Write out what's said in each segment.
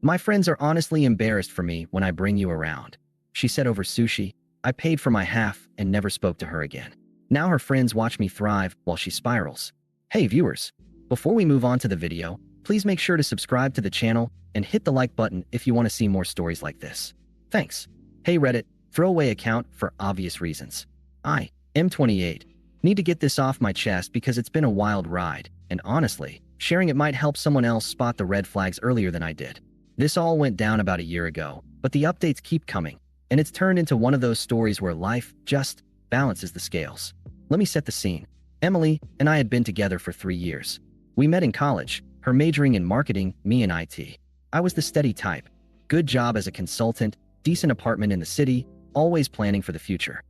My friends are honestly embarrassed for me when I bring you around. She said over sushi. I paid for my half and never spoke to her again. Now her friends watch me thrive while she spirals. Hey viewers, before we move on to the video, please make sure to subscribe to the channel and hit the like button if you want to see more stories like this. Thanks. Hey Reddit, throwaway account for obvious reasons. I, M28, need to get this off my chest because it's been a wild ride, and honestly, sharing it might help someone else spot the red flags earlier than I did. This all went down about a year ago, but the updates keep coming, and it's turned into one of those stories where life just balances the scales. Let me set the scene. Emily and I had been together for 3 years. We met in college, her majoring in marketing, me in IT. I was the steady type. Good job as a consultant, decent apartment in the city, always planning for the future.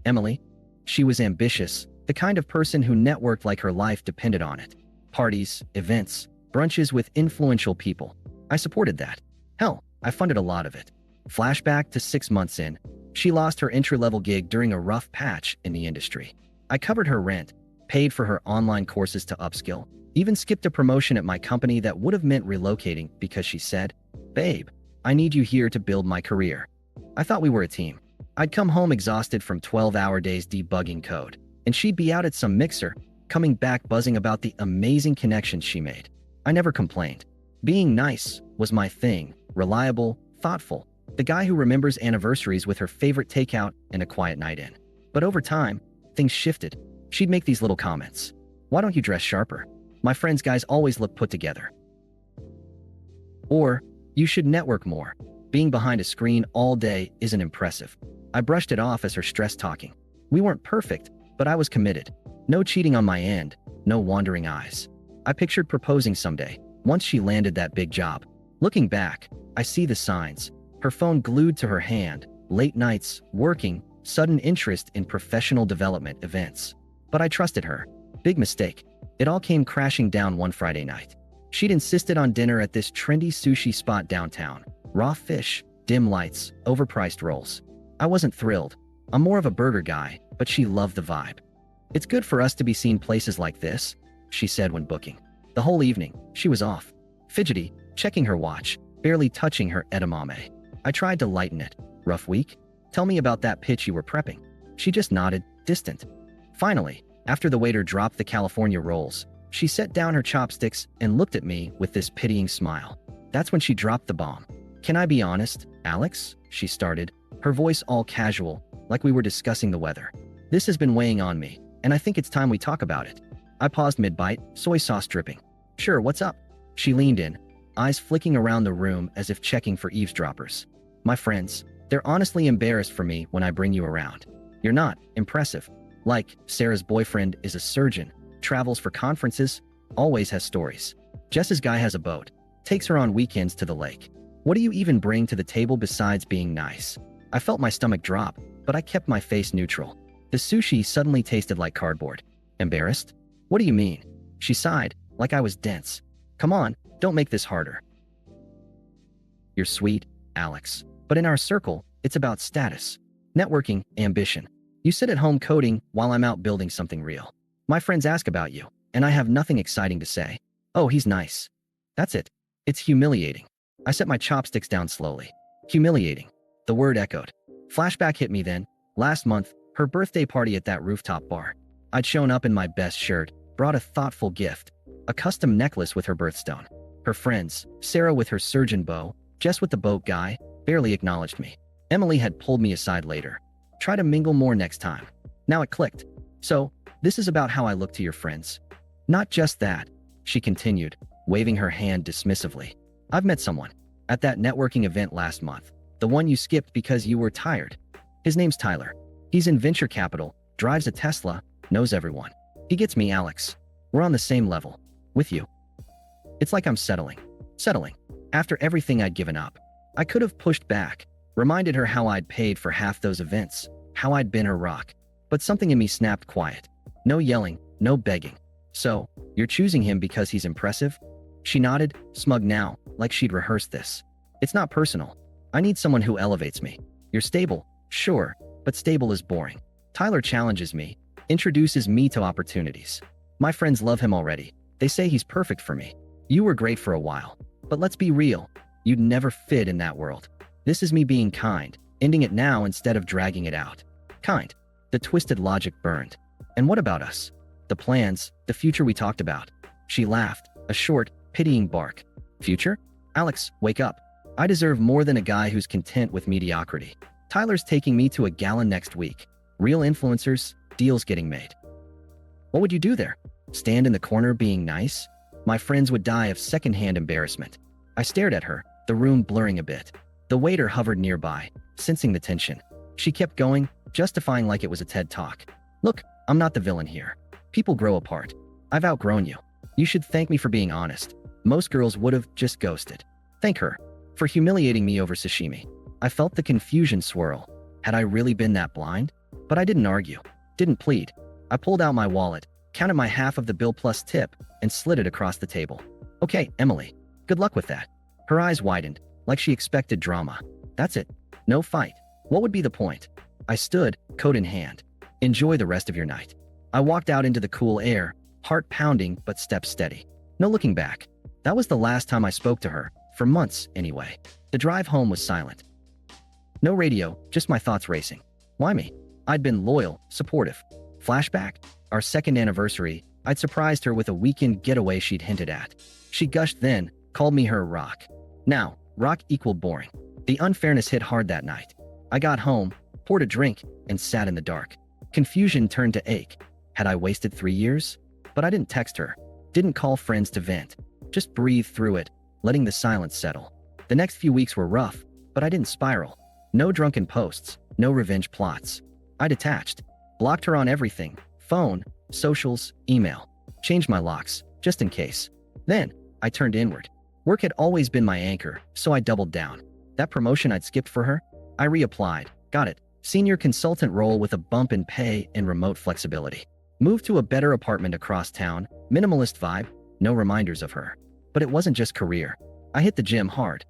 Emily? She was ambitious, the kind of person who networked like her life depended on it. Parties, events, brunches with influential people. I supported that. Hell, I funded a lot of it. Flashback to 6 months in, she lost her entry-level gig during a rough patch in the industry. I covered her rent, paid for her online courses to upskill, even skipped a promotion at my company that would have meant relocating because she said, "Babe, I need you here to build my career." I thought we were a team. I'd come home exhausted from 12-hour days debugging code, and she'd be out at some mixer, coming back buzzing about the amazing connections she made. I never complained. Being nice was my thing, reliable, thoughtful, the guy who remembers anniversaries with her favorite takeout and a quiet night in. But over time, things shifted. She'd make these little comments. "Why don't you dress sharper? My friends' guys always look put together." Or, "You should network more. Being behind a screen all day isn't impressive." I brushed it off as her stress talking. We weren't perfect, but I was committed. No cheating on my end, no wandering eyes. I pictured proposing someday, once she landed that big job. Looking back, I see the signs. Her phone glued to her hand, late nights, working, sudden interest in professional development events. But I trusted her. Big mistake. It all came crashing down one Friday night. She'd insisted on dinner at this trendy sushi spot downtown. Raw fish, dim lights, overpriced rolls. I wasn't thrilled. I'm more of a burger guy, but she loved the vibe. "It's good for us to be seen places like this," she said when booking. The whole evening, she was off. Fidgety, checking her watch, barely touching her edamame. I tried to lighten it. "Rough week? Tell me about that pitch you were prepping." She just nodded, distant. Finally, after the waiter dropped the California rolls, she set down her chopsticks and looked at me with this pitying smile. That's when she dropped the bomb. "Can I be honest, Alex?" she started, her voice all casual, like we were discussing the weather. "This has been weighing on me, and I think it's time we talk about it." I paused mid-bite, soy sauce dripping. "Sure, what's up?" She leaned in, eyes flicking around the room as if checking for eavesdroppers. "My friends, they're honestly embarrassed for me when I bring you around. You're not impressive. Like, Sarah's boyfriend is a surgeon, travels for conferences, always has stories. Jess's guy has a boat, takes her on weekends to the lake. What do you even bring to the table besides being nice?" I felt my stomach drop, but I kept my face neutral. The sushi suddenly tasted like cardboard. "Embarrassed? What do you mean?" She sighed, like I was dense. "Come on, don't make this harder. You're sweet, Alex. But in our circle, it's about status, networking, ambition. You sit at home coding while I'm out building something real. My friends ask about you, and I have nothing exciting to say. Oh, he's nice. That's it. It's humiliating." I set my chopsticks down slowly. Humiliating. The word echoed. Flashback hit me then. Last month, her birthday party at that rooftop bar. I'd shown up in my best shirt, brought a thoughtful gift, a custom necklace with her birthstone. Her friends, Sarah with her surgeon bow, Jess with the boat guy, barely acknowledged me. Emily had pulled me aside later. "Try to mingle more next time." Now it clicked. "So, this is about how I look to your friends." "Not just that," she continued, waving her hand dismissively. "I've met someone at that networking event last month, the one you skipped because you were tired. His name's Tyler. He's in venture capital, drives a Tesla, knows everyone. He gets me, Alex. We're on the same level. With you. It's like I'm settling. After everything I'd given up. I could have pushed back, reminded her how I'd paid for half those events, how I'd been her rock. But something in me snapped quiet. No yelling, no begging. "So, you're choosing him because he's impressive?" She nodded, smug now, like she'd rehearsed this. "It's not personal. I need someone who elevates me. You're stable, sure, but stable is boring. Tyler challenges me, introduces me to opportunities. My friends love him already. They say he's perfect for me. You were great for a while. But let's be real, you'd never fit in that world. This is me being kind, ending it now instead of dragging it out. Kind. The twisted logic burned. And what about us? The plans, the future we talked about. She laughed, a short, pitying bark. Future? Alex, wake up. I deserve more than a guy who's content with mediocrity. Tyler's taking me to a gala next week. Real influencers, deals getting made. What would you do there? Stand in the corner being nice? My friends would die of secondhand embarrassment. I stared at her, the room blurring a bit. The waiter hovered nearby, sensing the tension. She kept going, justifying like it was a TED Talk. Look, I'm not the villain here. People grow apart. I've outgrown you. You should thank me for being honest. Most girls would have just ghosted. Thank her for humiliating me over sashimi. I felt the confusion swirl. Had I really been that blind? But I didn't argue, didn't plead. I pulled out my wallet, counted my half of the bill plus tip, and slid it across the table. Okay, Emily, good luck with that. Her eyes widened, like she expected drama. That's it. No fight. What would be the point? I stood, coat in hand. Enjoy the rest of your night. I walked out into the cool air, heart pounding but steps steady. No looking back. That was the last time I spoke to her, for months anyway. The drive home was silent. No radio, just my thoughts racing. Why me? I'd been loyal, supportive. Flashback? Our second anniversary, I'd surprised her with a weekend getaway she'd hinted at. She gushed then, called me her rock. Now, rock equaled boring. The unfairness hit hard that night. I got home, poured a drink, and sat in the dark. Confusion turned to ache. Had I wasted 3 years? But I didn't text her, didn't call friends to vent. Just breathed through it, letting the silence settle. The next few weeks were rough, but I didn't spiral. No drunken posts, no revenge plots. I detached, blocked her on everything, phone, socials, email. Changed my locks, just in case. Then, I turned inward. Work had always been my anchor, so I doubled down. That promotion I'd skipped for her? I reapplied, got it. Senior consultant role with a bump in pay and remote flexibility. Moved to a better apartment across town, minimalist vibe, no reminders of her. But it wasn't just career. I hit the gym hard.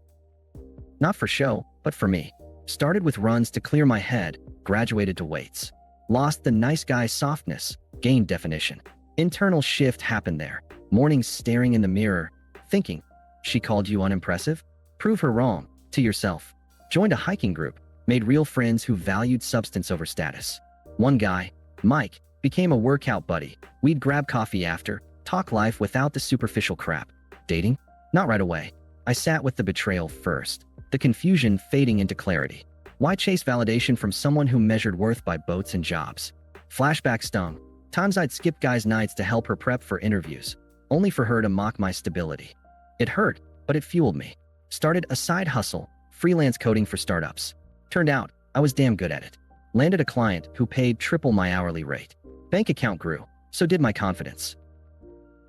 Not for show, but for me. Started with runs to clear my head, graduated to weights. Lost the nice guy softness, gained definition. Internal shift happened there. Mornings staring in the mirror, thinking, she called you unimpressive? Prove her wrong, to yourself. Joined a hiking group, made real friends who valued substance over status. One guy, Mike, became a workout buddy. We'd grab coffee after, talk life without the superficial crap. Dating? Not right away. I sat with the betrayal first, the confusion fading into clarity. Why chase validation from someone who measured worth by boats and jobs? Flashback stung. Times I'd skip guys' nights to help her prep for interviews, only for her to mock my stability. It hurt, but it fueled me. Started a side hustle, freelance coding for startups. Turned out, I was damn good at it. Landed a client who paid triple my hourly rate. Bank account grew, so did my confidence.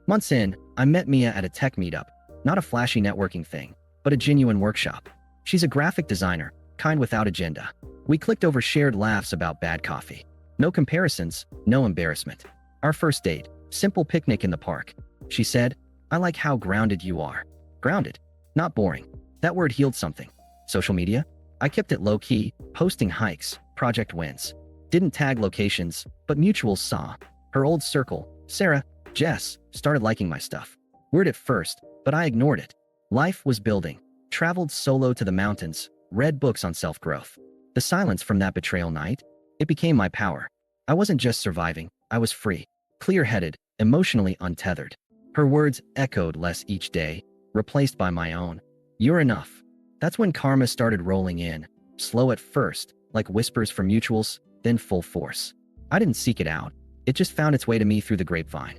Months in, I met Mia at a tech meetup. Not a flashy networking thing, but a genuine workshop. She's a graphic designer, kind without agenda. We clicked over shared laughs about bad coffee. No comparisons, no embarrassment. Our first date, simple picnic in the park. She said, I like how grounded you are. Grounded, not boring. That word healed something. Social media? I kept it low-key, posting hikes, project wins. Didn't tag locations, but mutuals saw. Her old circle, Sarah, Jess, started liking my stuff. Weird at first, but I ignored it. Life was building. Traveled solo to the mountains, read books on self-growth. The silence from that betrayal night, it became my power. I wasn't just surviving, I was free, clear-headed, emotionally untethered. Her words echoed less each day, replaced by my own. You're enough. That's when karma started rolling in, slow at first, like whispers from mutuals, then full force. I didn't seek it out. It just found its way to me through the grapevine.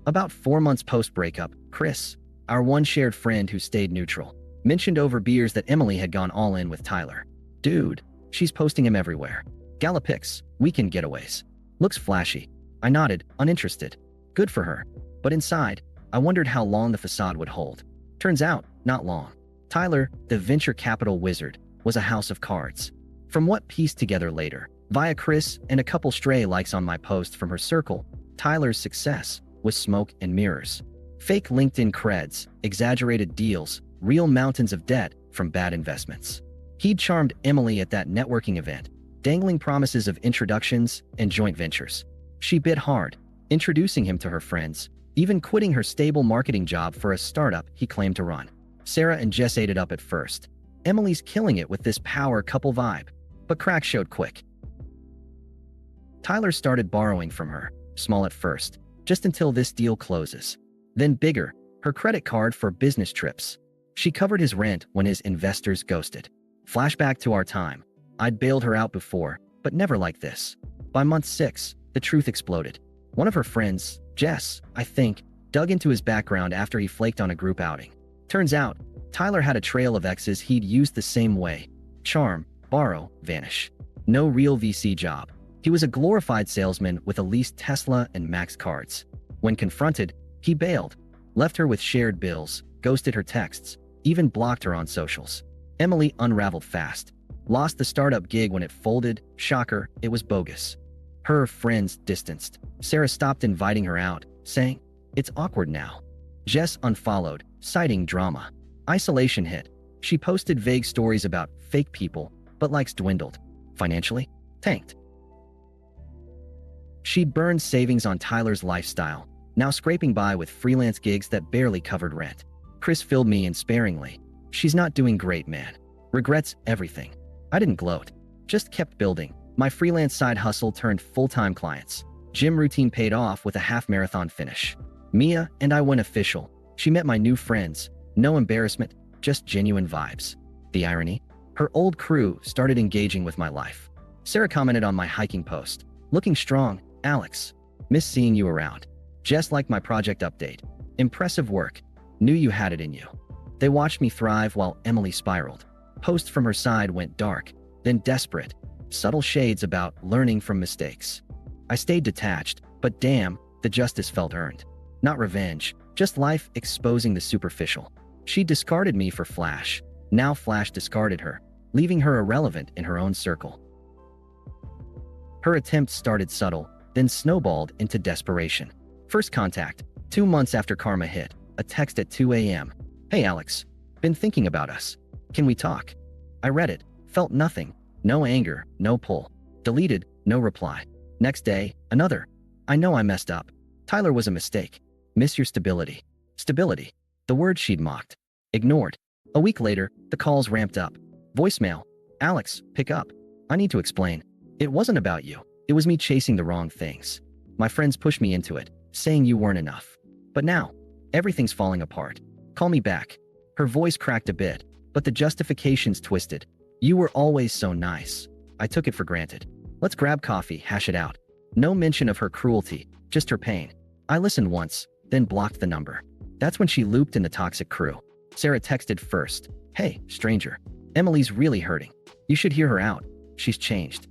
About 4 months post-breakup, Chris, our one shared friend who stayed neutral, mentioned over beers that Emily had gone all in with Tyler. Dude, she's posting him everywhere. Gala pics, weekend getaways. Looks flashy. I nodded, uninterested. Good for her. But inside, I wondered how long the facade would hold. Turns out, not long. Tyler, the venture capital wizard, was a house of cards. From what pieced together later, via Chris and a couple stray likes on my post from her circle, Tyler's success was smoke and mirrors. Fake LinkedIn creds, exaggerated deals, real mountains of debt from bad investments. He'd charmed Emily at that networking event, dangling promises of introductions and joint ventures. She bid hard, introducing him to her friends, even quitting her stable marketing job for a startup he claimed to run. Sarah and Jess ate it up at first. Emily's killing it with this power couple vibe. But cracks showed quick. Tyler started borrowing from her, small at first, just until this deal closes. Then bigger, her credit card for business trips. She covered his rent when his investors ghosted. Flashback to our time. I'd bailed her out before, but never like this. By month 6, the truth exploded. One of her friends, Jess, I think, dug into his background after he flaked on a group outing. Turns out, Tyler had a trail of exes he'd used the same way. Charm, borrow, vanish. No real VC job. He was a glorified salesman with a leased Tesla and Max cards. When confronted, he bailed, left her with shared bills, ghosted her texts, even blocked her on socials. Emily unraveled fast. Lost the startup gig when it folded. Shocker, it was bogus. Her friends distanced. Sarah stopped inviting her out, saying, "It's awkward now." Jess unfollowed, citing drama. Isolation hit. She posted vague stories about fake people, but likes dwindled. Financially, tanked. She'd burned savings on Tyler's lifestyle, now scraping by with freelance gigs that barely covered rent. Chris filled me in sparingly. "She's not doing great, man. Regrets everything." I didn't gloat, just kept building. My freelance side hustle turned full-time clients. Gym routine paid off with a half-marathon finish. Mia and I went official. She met my new friends. No embarrassment, just genuine vibes. The irony? Her old crew started engaging with my life. Sarah commented on my hiking post. "Looking strong, Alex. Miss seeing you around." Jess liked my project update. "Impressive work. Knew you had it in you." They watched me thrive while Emily spiraled. Posts from her side went dark, then desperate. Subtle shades about learning from mistakes. I stayed detached, but damn, the justice felt earned. Not revenge, just life exposing the superficial. She discarded me for Flash. Now Flash discarded her, leaving her irrelevant in her own circle. Her attempt started subtle, then snowballed into desperation. First contact, 2 months after karma hit, a text at 2 a.m. "Hey Alex, been thinking about us. Can we talk?" I read it, felt nothing. No anger, no pull. Deleted, no reply. Next day, another. "I know I messed up. Tyler was a mistake. Miss your stability." Stability. The word she'd mocked. Ignored. A week later, the calls ramped up. Voicemail. "Alex, pick up. I need to explain. It wasn't about you. It was me chasing the wrong things. My friends pushed me into it, saying you weren't enough. But now, everything's falling apart. Call me back." Her voice cracked a bit, but the justifications twisted. "You were always so nice." I took it for granted. "Let's grab coffee, hash it out." No mention of her cruelty, just her pain. I listened once, then blocked the number. That's when she looped in the toxic crew. Sarah texted first. "Hey, stranger. Emily's really hurting. You should hear her out. She's changed."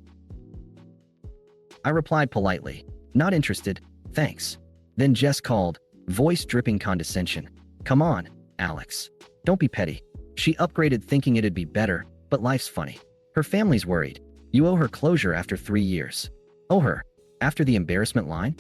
I replied politely. "Not interested, thanks." Then Jess called, voice dripping condescension. "Come on, Alex. Don't be petty." She upgraded thinking it'd be better, but life's funny. Her family's worried. "You owe her closure after 3 years." "Owe her? After the embarrassment line?"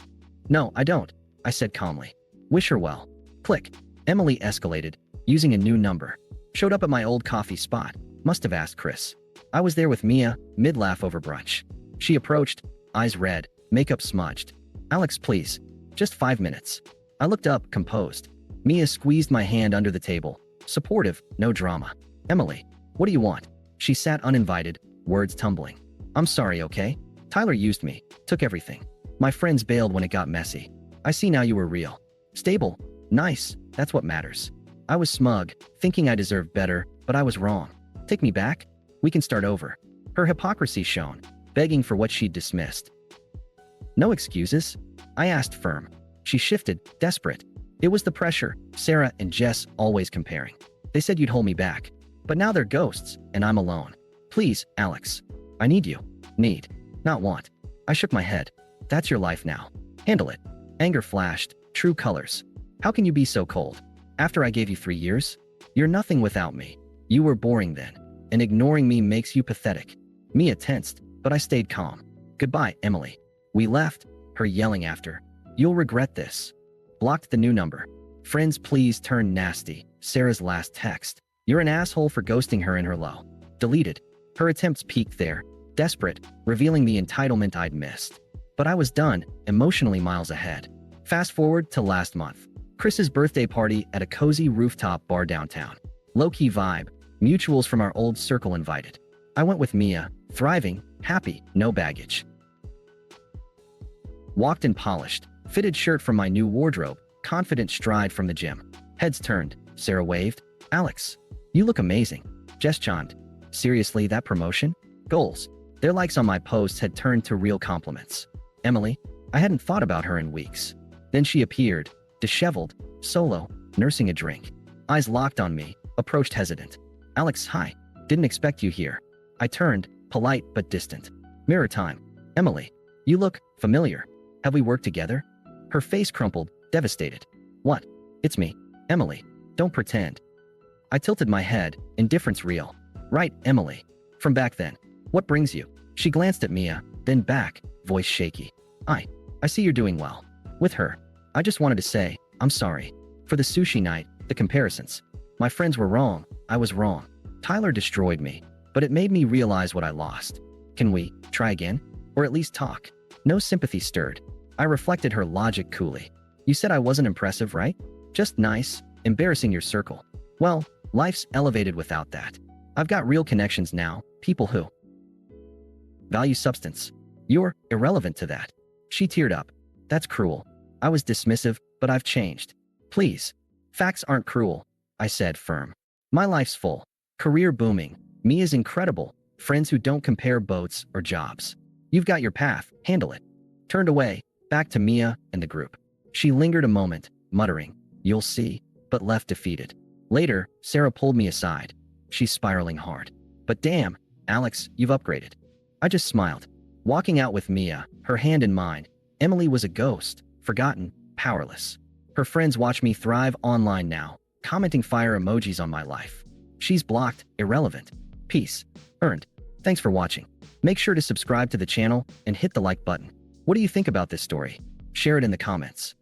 "No, I don't," I said calmly. "Wish her well." Click. Emily escalated, using a new number. Showed up at my old coffee spot. Must have asked Chris. I was there with Mia, mid-laugh over brunch. She approached, eyes red, makeup smudged. "Alex, please. Just 5 minutes." I looked up, composed. Mia squeezed my hand under the table. Supportive, no drama. "Emily, what do you want?" She sat uninvited, words tumbling. "I'm sorry, okay? Tyler used me, took everything. My friends bailed when it got messy. I see now you were real. Stable, nice, that's what matters." I was smug, thinking I deserved better, but I was wrong. "Take me back? We can start over." Her hypocrisy shone, begging for what she'd dismissed. "No excuses?" I asked firm. She shifted, desperate. It was the pressure, Sarah and Jess always comparing. They said you'd hold me back. But now they're ghosts, and I'm alone. "Please, Alex. I need you. Need. Not want." I shook my head. "That's your life now. Handle it." Anger flashed, true colors. "How can you be so cold? After I gave you 3 years? You're nothing without me. You were boring then. And ignoring me makes you pathetic." Mia tensed, but I stayed calm. "Goodbye, Emily." We left, her yelling after. "You'll regret this." Blocked the new number. "Friends, please turn nasty." Sarah's last text. "You're an asshole for ghosting her in her low." Deleted. Her attempts peaked there, desperate, revealing the entitlement I'd missed. But I was done, emotionally miles ahead. Fast forward to last month. Chris's birthday party at a cozy rooftop bar downtown. Low-key vibe. Mutuals from our old circle invited. I went with Mia, thriving, happy, no baggage. Walked in polished, fitted shirt from my new wardrobe, confident stride from the gym. Heads turned. Sarah waved. Alex, you look amazing. Jess chimed. Seriously, that promotion? Goals. Their likes on my posts had turned to real compliments. Emily, I hadn't thought about her in weeks. Then she appeared, disheveled, solo, nursing a drink. Eyes locked on me, approached hesitant. Alex, hi. Didn't expect you here. I turned, polite but distant. Mirror time. Emily, you look familiar. Have we worked together? Her face crumpled, devastated. What? It's me. Emily. Don't pretend. I tilted my head, indifference real. Right, Emily. From back then. What brings you? She glanced at Mia, then back, voice shaky. I see you're doing well. With her. I just wanted to say, I'm sorry. For the sushi night, the comparisons. My friends were wrong. I was wrong. Tyler destroyed me, but it made me realize what I lost. Can we try again? Or at least talk? No sympathy stirred. I reflected her logic coolly. You said I wasn't impressive, right? Just nice, embarrassing your circle. Well, life's elevated without that. I've got real connections now, people who value substance. You're irrelevant to that. She teared up. That's cruel. I was dismissive, but I've changed. Please. Facts aren't cruel, I said, firm. My life's full. Career booming. Mia's incredible. Friends who don't compare boats or jobs. You've got your path. Handle it. Turned away, back to Mia and the group. She lingered a moment, muttering, you'll see, but left defeated. Later, Sarah pulled me aside. She's spiraling hard. But damn, Alex, you've upgraded. I just smiled. Walking out with Mia, her hand in mine, Emily was a ghost, forgotten, powerless. Her friends watch me thrive online now, commenting fire emojis on my life. She's blocked, irrelevant. Peace. Earned. Thanks for watching. Make sure to subscribe to the channel and hit the like button. What do you think about this story? Share it in the comments.